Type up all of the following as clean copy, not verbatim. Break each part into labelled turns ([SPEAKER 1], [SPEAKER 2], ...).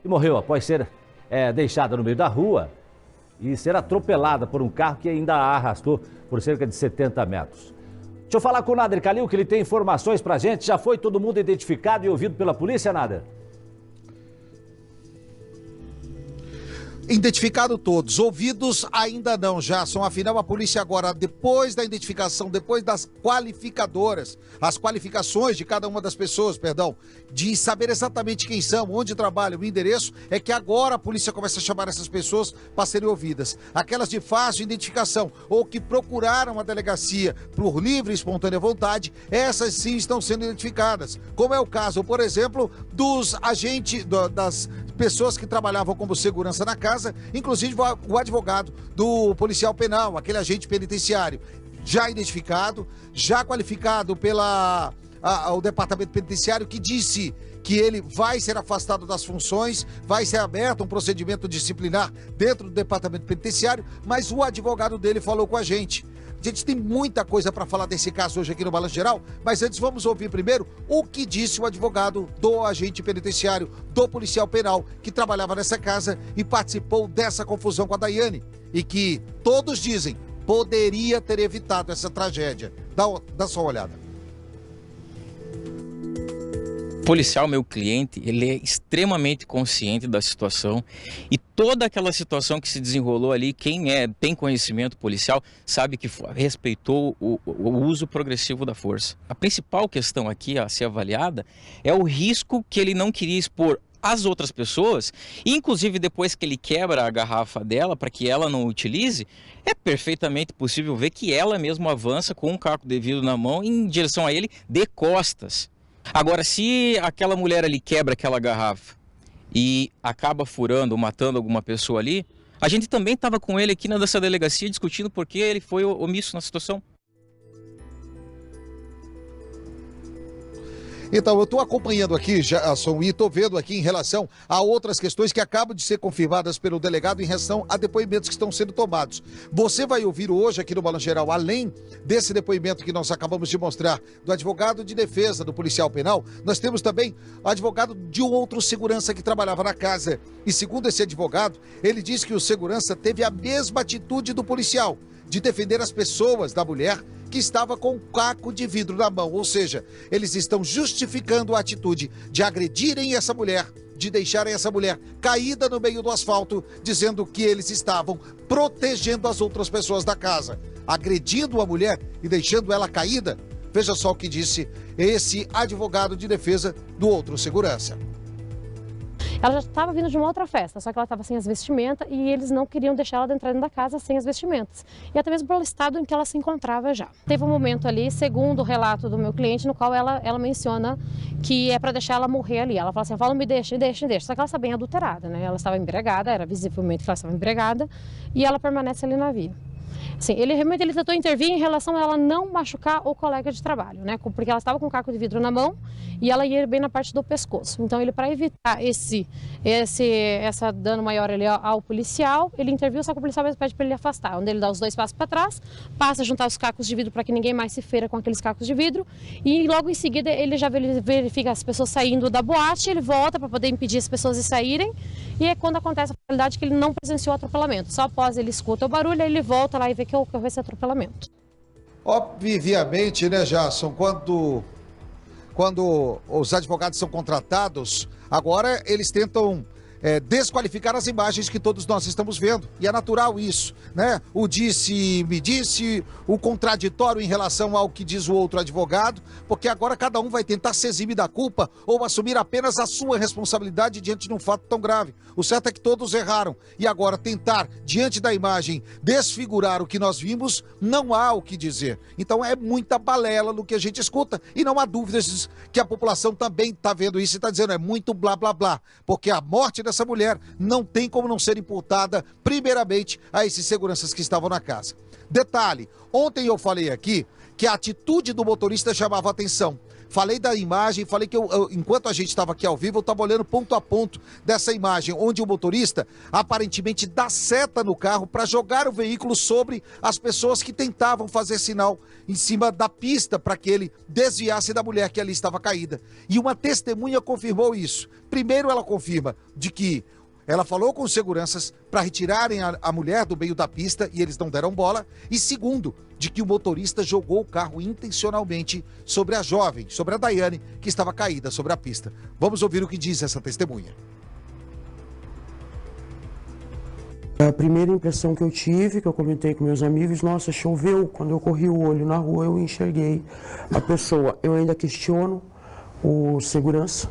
[SPEAKER 1] e morreu após ser deixada no meio da rua e ser atropelada por um carro que ainda a arrastou por cerca de 70 metros. Deixa eu falar com o Nader Kalil, que ele tem informações pra gente. Já foi todo mundo identificado e ouvido pela polícia, Nader?
[SPEAKER 2] Identificado todos, ouvidos ainda não, Jasson. Afinal, a polícia agora, depois da identificação, depois das qualificadoras, as qualificações de cada uma das pessoas, de saber exatamente quem são, onde trabalham, o endereço, é que agora a polícia começa a chamar essas pessoas para serem ouvidas. Aquelas de fácil identificação ou que procuraram a delegacia por livre e espontânea vontade, essas sim estão sendo identificadas. Como é o caso, por exemplo, dos agentes, das pessoas que trabalhavam como segurança na casa, inclusive o advogado do policial penal, aquele agente penitenciário, já identificado, já qualificado o departamento penitenciário, que disse que ele vai ser afastado das funções, vai ser aberto um procedimento disciplinar dentro do departamento penitenciário, mas o advogado dele falou com a gente. A gente tem muita coisa para falar desse caso hoje aqui no Balanço Geral, mas antes vamos ouvir primeiro o que disse o advogado do agente penitenciário, do policial penal, que trabalhava nessa casa e participou dessa confusão com a Daiane, e que todos dizem poderia ter evitado essa tragédia. Dá só uma olhada.
[SPEAKER 3] O policial, meu cliente, ele é extremamente consciente da situação e toda aquela situação que se desenrolou ali, quem tem conhecimento policial sabe que respeitou o uso progressivo da força. A principal questão aqui a ser avaliada é o risco que ele não queria expor às outras pessoas, inclusive depois que ele quebra a garrafa dela para que ela não utilize, é perfeitamente possível ver que ela mesma avança com um caco de vidro na mão em direção a ele de costas. Agora, se aquela mulher ali quebra aquela garrafa e acaba furando ou matando alguma pessoa ali, a gente também estava com ele aqui nessa delegacia discutindo por que ele foi omisso na situação.
[SPEAKER 2] Então, eu estou acompanhando aqui, Jasson, e estou vendo aqui em relação a outras questões que acabam de ser confirmadas pelo delegado em relação a depoimentos que estão sendo tomados. Você vai ouvir hoje aqui no Balanço Geral, além desse depoimento que nós acabamos de mostrar do advogado de defesa do policial penal, nós temos também o advogado de um outro segurança que trabalhava na casa. E segundo esse advogado, ele diz que o segurança teve a mesma atitude do policial, de defender as pessoas, da mulher, que estava com um caco de vidro na mão. Ou seja, eles estão justificando a atitude de agredirem essa mulher, de deixarem essa mulher caída no meio do asfalto, dizendo que eles estavam protegendo as outras pessoas da casa, agredindo a mulher e deixando ela caída. Veja só o que disse esse advogado de defesa do outro segurança.
[SPEAKER 4] Ela já estava vindo de uma outra festa, só que ela estava sem as vestimentas e eles não queriam deixar ela entrar dentro da casa sem as vestimentas. E até mesmo pelo estado em que ela se encontrava já. Teve um momento ali, segundo o relato do meu cliente, no qual ela menciona que é para deixar ela morrer ali. Ela fala assim, fala, me deixa. Só que ela está bem adulterada, né? Ela estava embriagada, era visivelmente que ela estava embriagada e ela permanece ali na via. Assim, ele realmente tentou intervir em relação a ela não machucar o colega de trabalho, né? Porque ela estava com um caco de vidro na mão e ela ia bem na parte do pescoço. Então, ele, para evitar essa dano maior ali ao policial, ele interviu, só que o policial mesmo pede para ele afastar. Onde ele dá os 2 passos para trás, passa a juntar os cacos de vidro para que ninguém mais se feira com aqueles cacos de vidro. E logo em seguida, ele já verifica as pessoas saindo da boate, ele volta para poder impedir as pessoas de saírem. E é quando acontece a realidade que ele não presenciou o atropelamento. Só após ele escuta o barulho, aí ele volta lá e vê que ocorreu esse atropelamento.
[SPEAKER 2] Obviamente, né, Jasson, quando os advogados são contratados, agora eles tentam desqualificar as imagens que todos nós estamos vendo. E é natural isso, né? O disse-me disse, o contraditório em relação ao que diz o outro advogado, porque agora cada um vai tentar se eximir da culpa ou assumir apenas a sua responsabilidade diante de um fato tão grave. O certo é que todos erraram. E agora tentar, diante da imagem, desfigurar o que nós vimos, não há o que dizer. Então é muita balela no que a gente escuta. E não há dúvidas que a população também está vendo isso e está dizendo, é muito blá blá blá. Porque a morte dessa mulher não tem como não ser imputada, primeiramente, a esses seguranças que estavam na casa. Detalhe, ontem eu falei aqui que a atitude do motorista chamava atenção. Falei da imagem, falei que enquanto a gente estava aqui ao vivo, eu estava olhando ponto a ponto dessa imagem, onde o motorista aparentemente dá seta no carro para jogar o veículo sobre as pessoas que tentavam fazer sinal em cima da pista para que ele desviasse da mulher que ali estava caída. E uma testemunha confirmou isso. Primeiro, ela confirma de que ela falou com os seguranças para retirarem a mulher do meio da pista e eles não deram bola. E segundo, de que o motorista jogou o carro intencionalmente sobre a jovem, sobre a Daiane, que estava caída sobre a pista. Vamos ouvir o que diz essa testemunha.
[SPEAKER 5] A primeira impressão que eu tive, que eu comentei com meus amigos, nossa, choveu. Quando eu corri o olho na rua, eu enxerguei a pessoa. Eu ainda questiono o segurança.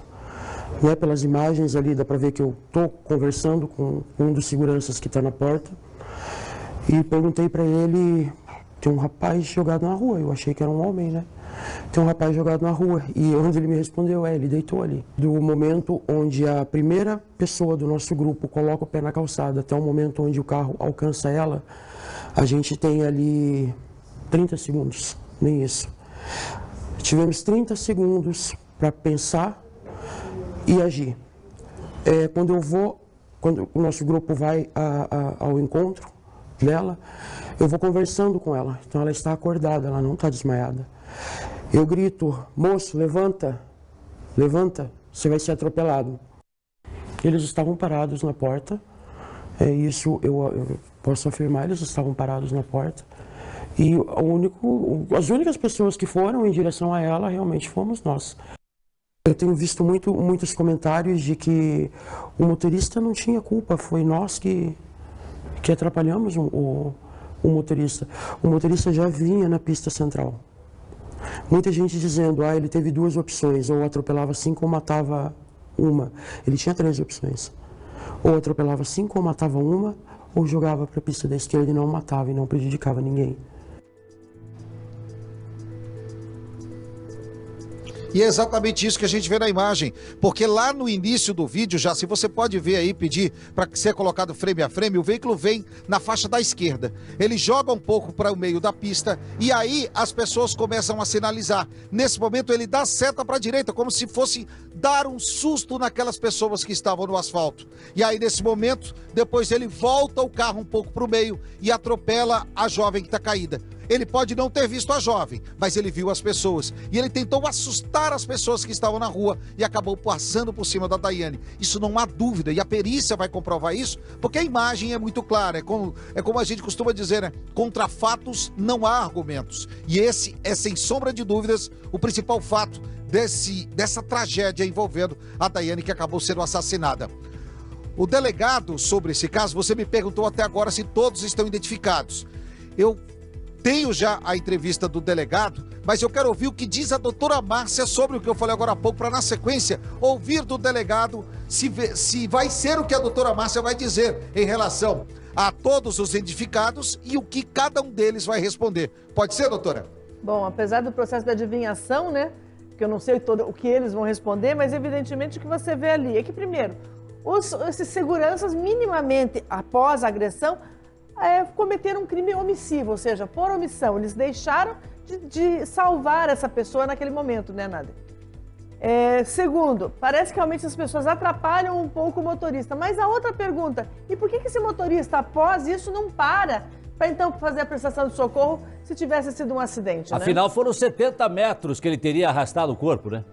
[SPEAKER 5] Né, pelas imagens ali dá para ver que eu estou conversando com um dos seguranças que está na porta e perguntei para ele, tem um rapaz jogado na rua, eu achei que era um homem, né? Tem um rapaz jogado na rua e onde ele me respondeu, ele deitou ali. Do momento onde a primeira pessoa do nosso grupo coloca o pé na calçada até o momento onde o carro alcança ela, a gente tem ali 30 segundos, nem isso. Tivemos 30 segundos para pensar e agir. Quando o nosso grupo vai ao encontro dela, eu vou conversando com ela. Então ela está acordada, ela não está desmaiada. Eu grito, moço, levanta, levanta, você vai ser atropelado. Eles estavam parados na porta, isso eu posso afirmar, eles estavam parados na porta. E as únicas pessoas que foram em direção a ela realmente fomos nós. Eu tenho visto muitos comentários de que o motorista não tinha culpa, foi nós que atrapalhamos o motorista. O motorista já vinha na pista central. Muita gente dizendo, ele teve duas opções, ou atropelava 5 ou matava uma. Ele tinha 3 opções. Ou atropelava 5 ou matava uma, ou jogava para a pista da esquerda e não matava e não prejudicava ninguém.
[SPEAKER 2] E é exatamente isso que a gente vê na imagem, porque lá no início do vídeo, já se você pode ver aí, pedir para ser colocado frame a frame, o veículo vem na faixa da esquerda. Ele joga um pouco para o meio da pista e aí as pessoas começam a sinalizar. Nesse momento ele dá seta para a direita, como se fosse dar um susto naquelas pessoas que estavam no asfalto. E aí nesse momento, depois ele volta o carro um pouco para o meio e atropela a jovem que está caída. Ele pode não ter visto a jovem, mas ele viu as pessoas. E ele tentou assustar as pessoas que estavam na rua e acabou passando por cima da Daiane. Isso não há dúvida, e a perícia vai comprovar isso, porque a imagem é muito clara. É como a gente costuma dizer, né? Contra fatos não há argumentos. E esse é, sem sombra de dúvidas, o principal fato dessa tragédia envolvendo a Daiane, que acabou sendo assassinada. O delegado, sobre esse caso, você me perguntou até agora se todos estão identificados. Eu tenho já a entrevista do delegado, mas eu quero ouvir o que diz a doutora Márcia sobre o que eu falei agora há pouco, para na sequência ouvir do delegado se vai ser o que a doutora Márcia vai dizer em relação a todos os identificados e o que cada um deles vai responder. Pode ser, doutora?
[SPEAKER 6] Bom, apesar do processo da adivinhação, né, que eu não sei o que eles vão responder, mas evidentemente o que você vê ali é que, primeiro, esses seguranças minimamente após a agressão cometeram um crime omissivo, ou seja, por omissão. Eles deixaram de salvar essa pessoa naquele momento, né, Nádia? Segundo, parece que realmente as pessoas atrapalham um pouco o motorista. Mas a outra pergunta, e por que esse motorista, após isso, não para então fazer a prestação de socorro se tivesse sido um acidente, né?
[SPEAKER 1] Afinal, foram 70 metros que ele teria arrastado o corpo, né?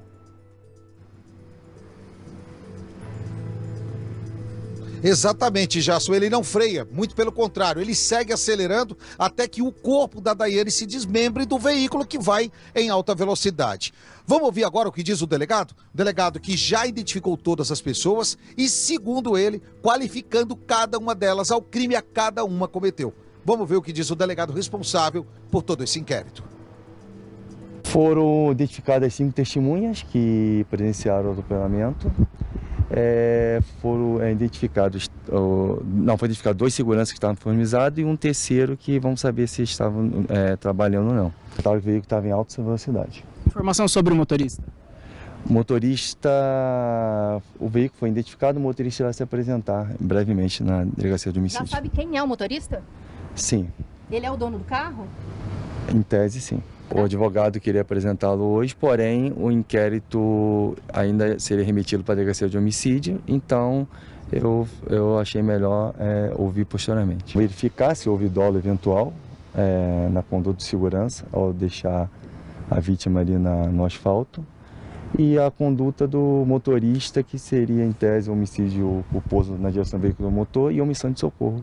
[SPEAKER 2] Exatamente, Jasso, ele não freia, muito pelo contrário, ele segue acelerando até que o corpo da Daiane se desmembre do veículo que vai em alta velocidade. Vamos ouvir agora o que diz o delegado que já identificou todas as pessoas e, segundo ele, qualificando cada uma delas ao crime a cada uma cometeu. Vamos ver o que diz o delegado responsável por todo esse inquérito.
[SPEAKER 7] Foram identificadas 5 testemunhas que presenciaram o atropelamento. Foram identificados, foi identificado 2 seguranças que estavam uniformizados e um terceiro que vamos saber se estavam trabalhando ou não. O veículo estava em alta velocidade.
[SPEAKER 8] Informação sobre o motorista?
[SPEAKER 7] O veículo foi identificado, o motorista vai se apresentar brevemente na delegacia de homicídio.
[SPEAKER 9] Já sabe quem é o motorista?
[SPEAKER 7] Sim.
[SPEAKER 9] Ele é o dono do carro?
[SPEAKER 7] Em tese, sim. O advogado queria apresentá-lo hoje, porém o inquérito ainda seria remetido para a delegacia de homicídio, então eu achei melhor ouvir posteriormente. Verificar se houve dolo eventual na conduta de segurança ao deixar a vítima ali no asfalto, e a conduta do motorista, que seria em tese homicídio culposo na direção do veículo motor e omissão de socorro.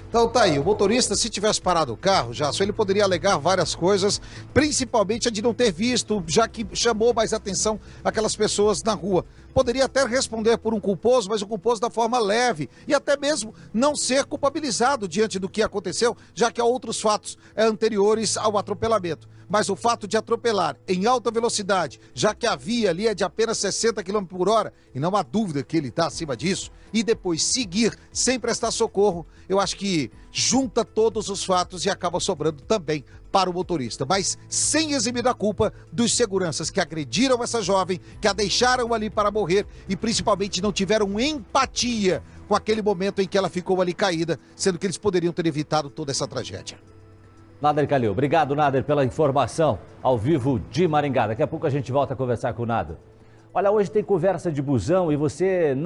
[SPEAKER 2] Então tá aí, o motorista, se tivesse parado o carro, ele poderia alegar várias coisas, principalmente a de não ter visto, já que chamou mais atenção aquelas pessoas na rua. Poderia até responder por um culposo, mas um culposo da forma leve, e até mesmo não ser culpabilizado diante do que aconteceu, já que há outros fatos anteriores ao atropelamento. Mas o fato de atropelar em alta velocidade, já que a via ali é de apenas 60 km por hora, e não há dúvida que ele está acima disso, e depois seguir sem prestar socorro, eu acho que junta todos os fatos e acaba sobrando também para o motorista, mas sem eximir a culpa dos seguranças que agrediram essa jovem, que a deixaram ali para morrer e principalmente não tiveram empatia com aquele momento em que ela ficou ali caída, sendo que eles poderiam ter evitado toda essa tragédia.
[SPEAKER 1] Nader Calil, obrigado, Nader, pela informação ao vivo de Maringá. Daqui a pouco a gente volta a conversar com o Nader. Olha, hoje tem conversa de busão e você não